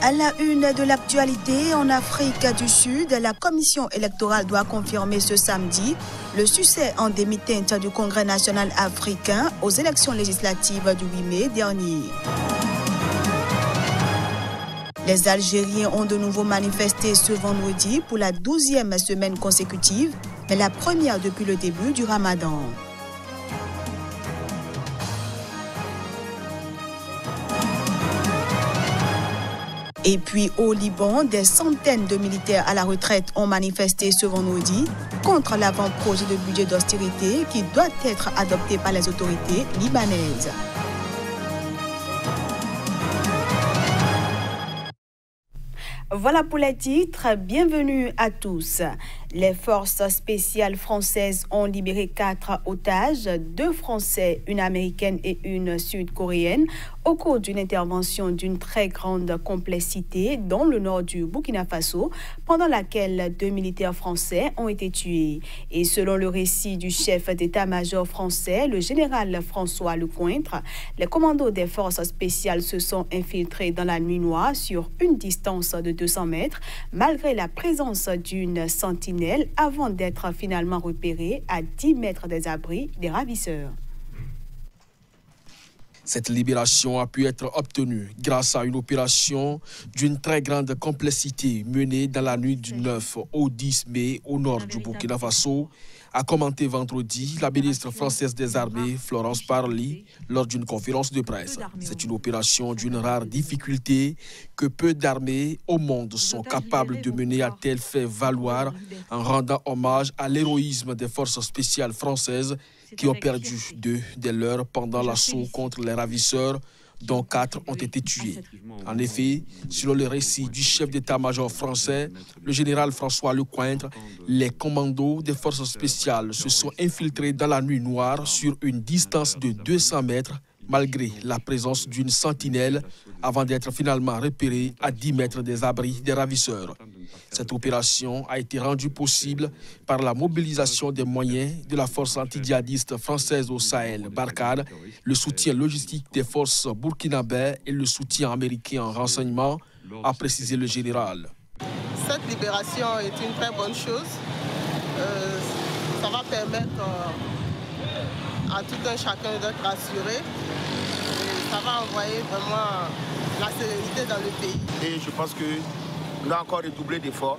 À la une de l'actualité, en Afrique du Sud, la commission électorale doit confirmer ce samedi le succès en demi-teinte du Congrès national africain aux élections législatives du 8 mai dernier. Les Algériens ont de nouveau manifesté ce vendredi pour la 12e semaine consécutive, mais la première depuis le début du Ramadan. Et puis au Liban, des centaines de militaires à la retraite ont manifesté ce vendredi contre l'avant-projet de budget d'austérité qui doit être adopté par les autorités libanaises. Voilà pour les titres, bienvenue à tous. Les forces spéciales françaises ont libéré 4 otages, 2 Français, une Américaine et une Sud-Coréenne, au cours d'une intervention d'une très grande complexité dans le nord du Burkina Faso, pendant laquelle 2 militaires français ont été tués. Et selon le récit du chef d'état-major français, le général François Lecointre, les commandos des forces spéciales se sont infiltrés dans la nuit noire sur une distance de 200 mètres, malgré la présence d'une sentinelle, avant d'être finalement repérés à 10 mètres des abris des ravisseurs. Cette libération a pu être obtenue grâce à une opération d'une très grande complexité menée dans la nuit du 9 au 10 mai au nord du Burkina Faso, a commenté vendredi la ministre française des Armées, Florence Parly, lors d'une conférence de presse. C'est une opération d'une rare difficulté que peu d'armées au monde sont capables de mener à tel fait valoir en rendant hommage à l'héroïsme des forces spéciales françaises qui ont perdu 2 des leurs pendant l'assaut contre les ravisseurs, dont 4 ont été tués. En effet, selon le récit du chef d'état-major français, le général François Lecointre, les commandos des forces spéciales se sont infiltrés dans la nuit noire sur une distance de 200 mètres, malgré la présence d'une sentinelle, avant d'être finalement repérés à 10 mètres des abris des ravisseurs. Cette opération a été rendue possible par la mobilisation des moyens de la force antidjihadiste française au Sahel, Barkhane, le soutien logistique des forces burkinabè et le soutien américain en renseignement, a précisé le général. Cette libération est une très bonne chose. Ça va permettre à tout un chacun d'être rassuré. Et ça va envoyer vraiment la sérénité dans le pays. Et je pense que nous avons encore redoublé d'efforts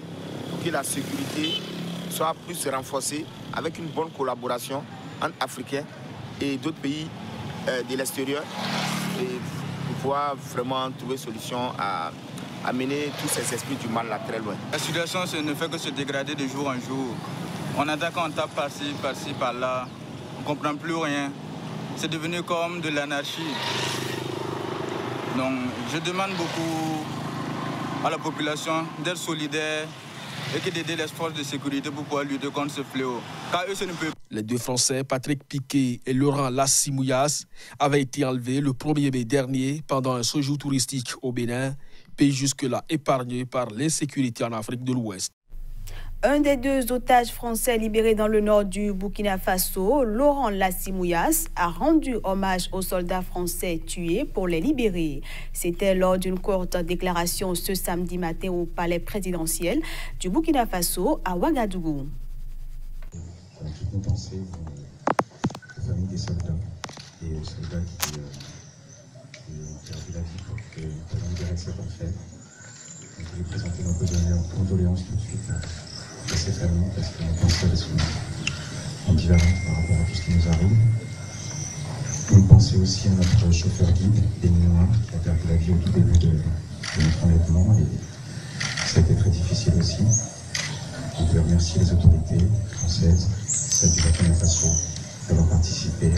pour que la sécurité soit plus renforcée avec une bonne collaboration entre Africains et d'autres pays de l'extérieur et pour pouvoir vraiment trouver solution à mener tous ces esprits du mal là très loin. La situation ne fait que se dégrader de jour en jour. On attaque, on tape par-ci, par-là. On ne comprend plus rien. C'est devenu comme de l'anarchie. Donc je demande beaucoup à la population d'être solidaire et d'aider les forces de sécurité pour pouvoir lutter contre ce fléau. Car eux, ce ne peut pas. Les 2 Français, Patrick Piquet et Laurent Lassimouillas, avaient été enlevés le 1er mai dernier pendant un séjour touristique au Bénin, pays jusque-là épargné par l'insécurité en Afrique de l'Ouest. Un des 2 otages français libérés dans le nord du Burkina Faso, Laurent Lassimouillas, a rendu hommage aux soldats français tués pour les libérer. C'était lors d'une courte déclaration ce samedi matin au palais présidentiel du Burkina Faso à Ouagadougou. Je peux penser aux familles des soldats et aux soldats qui ont perdu la vie pour que nous libérer cet enfer. Je voulais présenter nos condoléances tout de suite à ces familles parce qu'on pense qu'elles sont ambivalentes par rapport à tout ce qui nous arrive. Une pensée aussi à notre chauffeur guide, Denis Noir, qui a perdu la vie au tout début de notre enlèvement et ça a été très difficile aussi. On peut remercier les autorités françaises, celles du Burkina Faso, d'avoir participé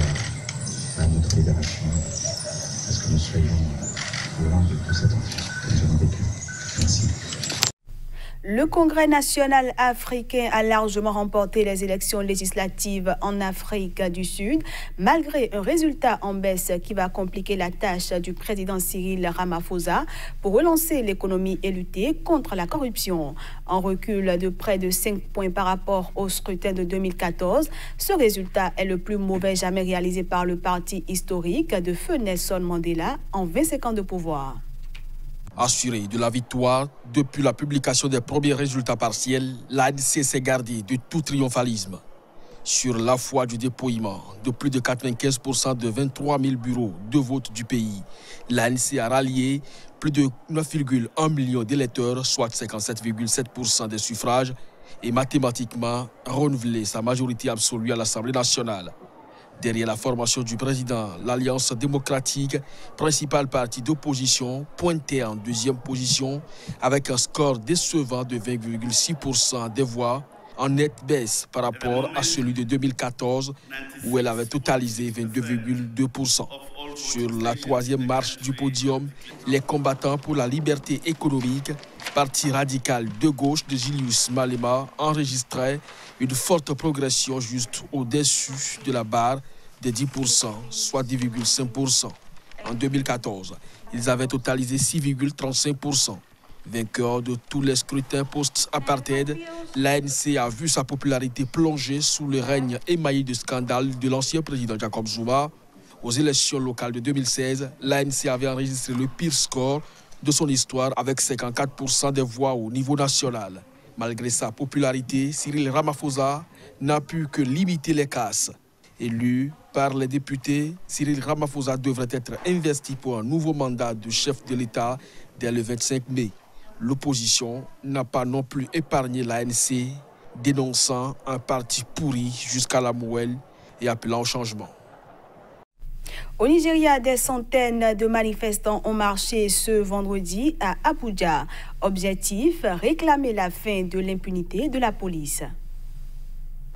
à notre libération, à ce que nous soyons loin de tout cet enfer que nous avons vécu. Merci. Le Congrès national africain a largement remporté les élections législatives en Afrique du Sud, malgré un résultat en baisse qui va compliquer la tâche du président Cyril Ramaphosa pour relancer l'économie et lutter contre la corruption. En recul de près de 5 points par rapport au scrutin de 2014, ce résultat est le plus mauvais jamais réalisé par le parti historique de feu Nelson Mandela en 25 ans de pouvoir. Assurée de la victoire, depuis la publication des premiers résultats partiels, l'ANC s'est gardée de tout triomphalisme. Sur la foi du dépouillement de plus de 95% de 23 000 bureaux de vote du pays, l'ANC a rallié plus de 9,1 millions d'électeurs, soit 57,7% des suffrages, et mathématiquement renouvelé sa majorité absolue à l'Assemblée nationale. Derrière la formation du président, l'Alliance démocratique, principal parti d'opposition, pointait en deuxième position avec un score décevant de 20,6% des voix, en nette baisse par rapport à celui de 2014 où elle avait totalisé 22,2%. Sur la troisième marche du podium, les combattants pour la liberté économique, parti radical de gauche de Julius Malema, enregistraient une forte progression juste au-dessus de la barre des 10%, soit 10,5%. En 2014, ils avaient totalisé 6,35%. Vainqueur de tous les scrutins post-apartheid, l'ANC a vu sa popularité plonger sous le règne émaillé de scandales de l'ancien président Jacob Zuma. Aux élections locales de 2016, l'ANC avait enregistré le pire score de son histoire avec 54% des voix au niveau national. Malgré sa popularité, Cyril Ramaphosa n'a pu que limiter les casses. Élu par les députés, Cyril Ramaphosa devrait être investi pour un nouveau mandat de chef de l'État dès le 25 mai. L'opposition n'a pas non plus épargné l'ANC, dénonçant un parti pourri jusqu'à la moelle et appelant au changement. Au Nigeria, des centaines de manifestants ont marché ce vendredi à Abuja. Objectif, réclamer la fin de l'impunité de la police.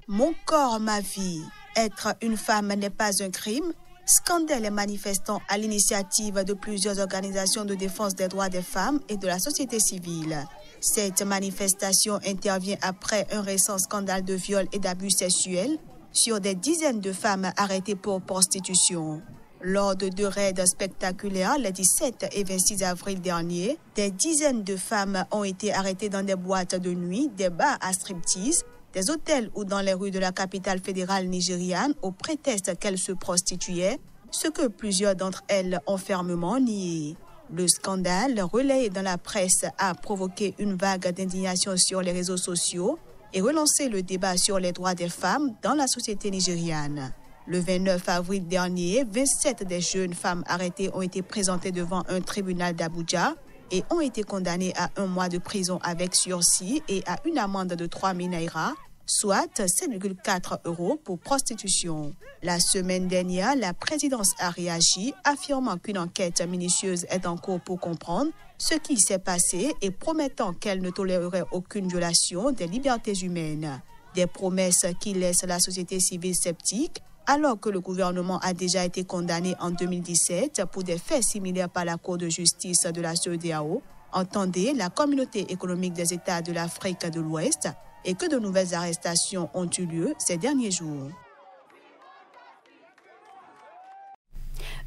Mon corps, ma vie. Être une femme n'est pas un crime. Scandaient les manifestants à l'initiative de plusieurs organisations de défense des droits des femmes et de la société civile. Cette manifestation intervient après un récent scandale de viol et d'abus sexuels sur des dizaines de femmes arrêtées pour prostitution. Lors de deux raids spectaculaires les 17 et 26 avril dernier, des dizaines de femmes ont été arrêtées dans des boîtes de nuit, des bars à striptease, des hôtels ou dans les rues de la capitale fédérale nigériane au prétexte qu'elles se prostituaient, ce que plusieurs d'entre elles ont fermement nié. Le scandale, relayé dans la presse, a provoqué une vague d'indignation sur les réseaux sociaux et relancé le débat sur les droits des femmes dans la société nigériane. Le 29 avril dernier, 27 des jeunes femmes arrêtées ont été présentées devant un tribunal d'Abuja et ont été condamnées à 1 mois de prison avec sursis et à une amende de 3 000 naira, soit 7,4 € pour prostitution. La semaine dernière, la présidence a réagi, affirmant qu'une enquête minutieuse est en cours pour comprendre ce qui s'est passé et promettant qu'elle ne tolérerait aucune violation des libertés humaines. Des promesses qui laissent la société civile sceptique, alors que le gouvernement a déjà été condamné en 2017 pour des faits similaires par la Cour de justice de la CEDEAO, entendez la Communauté économique des États de l'Afrique de l'Ouest, et que de nouvelles arrestations ont eu lieu ces derniers jours.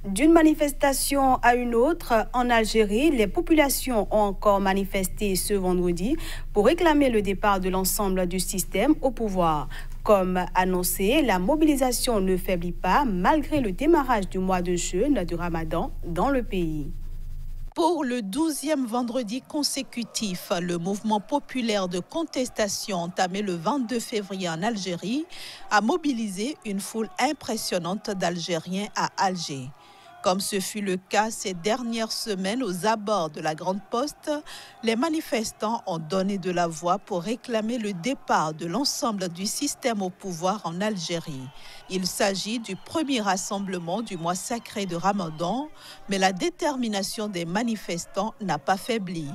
D'une manifestation à une autre, en Algérie, les populations ont encore manifesté ce vendredi pour réclamer le départ de l'ensemble du système au pouvoir. Comme annoncé, la mobilisation ne faiblit pas malgré le démarrage du mois de jeûne du Ramadan dans le pays. Pour le 12e vendredi consécutif, le mouvement populaire de contestation entamé le 22 février en Algérie a mobilisé une foule impressionnante d'Algériens à Alger. Comme ce fut le cas ces dernières semaines aux abords de la Grande Poste, les manifestants ont donné de la voix pour réclamer le départ de l'ensemble du système au pouvoir en Algérie. Il s'agit du premier rassemblement du mois sacré de Ramadan, mais la détermination des manifestants n'a pas faibli.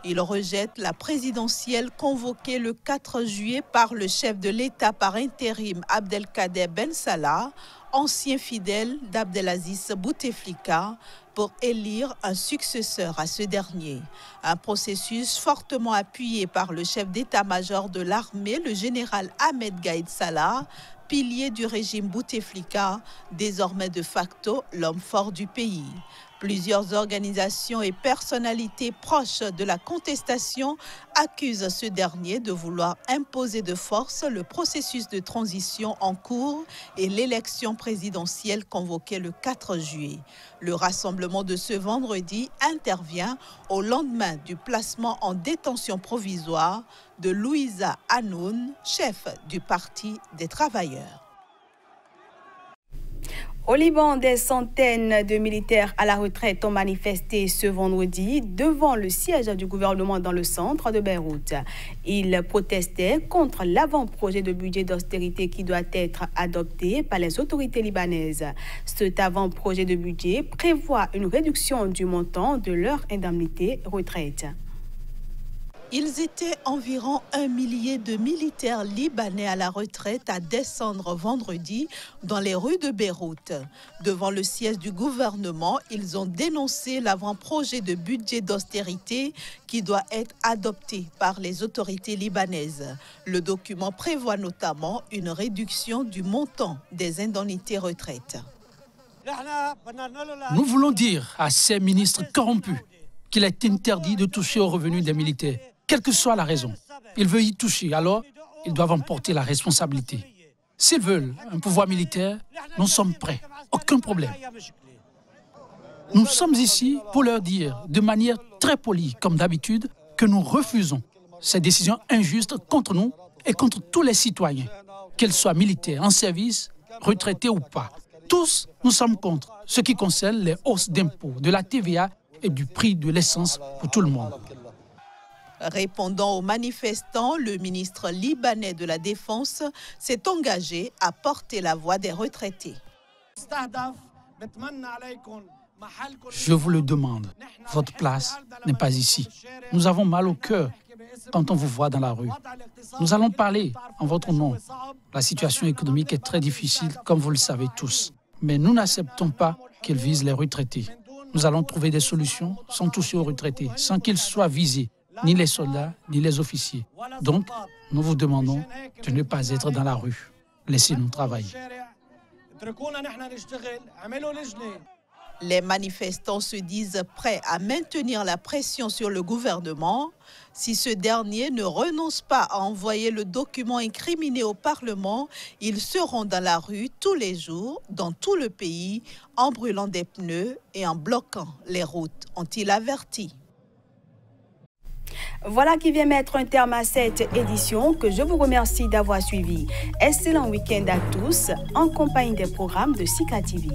Ils rejettent la présidentielle convoquée le 4 juillet par le chef de l'État par intérim Abdelkader Ben Salah, ancien fidèle d'Abdelaziz Bouteflika, pour élire un successeur à ce dernier. Un processus fortement appuyé par le chef d'état-major de l'armée, le général Ahmed Gaïd Salah, pilier du régime Bouteflika, désormais de facto l'homme fort du pays. Plusieurs organisations et personnalités proches de la contestation accusent ce dernier de vouloir imposer de force le processus de transition en cours et l'élection présidentielle convoquée le 4 juillet. Le rassemblement de ce vendredi intervient au lendemain du placement en détention provisoire de Louisa Hanoun, chef du Parti des travailleurs. Au Liban, des centaines de militaires à la retraite ont manifesté ce vendredi devant le siège du gouvernement dans le centre de Beyrouth. Ils protestaient contre l'avant-projet de budget d'austérité qui doit être adopté par les autorités libanaises. Cet avant-projet de budget prévoit une réduction du montant de leur indemnité retraite. Ils étaient environ 1 millier de militaires libanais à la retraite à descendre vendredi dans les rues de Beyrouth. Devant le siège du gouvernement, ils ont dénoncé l'avant-projet de budget d'austérité qui doit être adopté par les autorités libanaises. Le document prévoit notamment une réduction du montant des indemnités retraite. Nous voulons dire à ces ministres corrompus qu'il est interdit de toucher aux revenus des militaires. Quelle que soit la raison, ils veulent y toucher, alors ils doivent en porter la responsabilité. S'ils veulent un pouvoir militaire, nous sommes prêts, aucun problème. Nous sommes ici pour leur dire de manière très polie, comme d'habitude, que nous refusons ces décisions injustes contre nous et contre tous les citoyens, qu'ils soient militaires, en service, retraités ou pas. Tous, nous sommes contre ce qui concerne les hausses d'impôts, de la TVA et du prix de l'essence pour tout le monde. Répondant aux manifestants, le ministre libanais de la Défense s'est engagé à porter la voix des retraités. Je vous le demande, votre place n'est pas ici. Nous avons mal au cœur quand on vous voit dans la rue. Nous allons parler en votre nom. La situation économique est très difficile, comme vous le savez tous. Mais nous n'acceptons pas qu'ils visent les retraités. Nous allons trouver des solutions sans toucher aux retraités, sans qu'ils soient visés, ni les soldats, ni les officiers. Donc, nous vous demandons de ne pas être dans la rue. Laissez-nous travailler. Les manifestants se disent prêts à maintenir la pression sur le gouvernement si ce dernier ne renonce pas à envoyer le document incriminé au Parlement. Ils seront dans la rue tous les jours, dans tout le pays, en brûlant des pneus et en bloquant les routes, ont-ils averti. Voilà qui vient mettre un terme à cette édition que je vous remercie d'avoir suivi. Excellent week-end à tous en compagnie des programmes de Sika TV.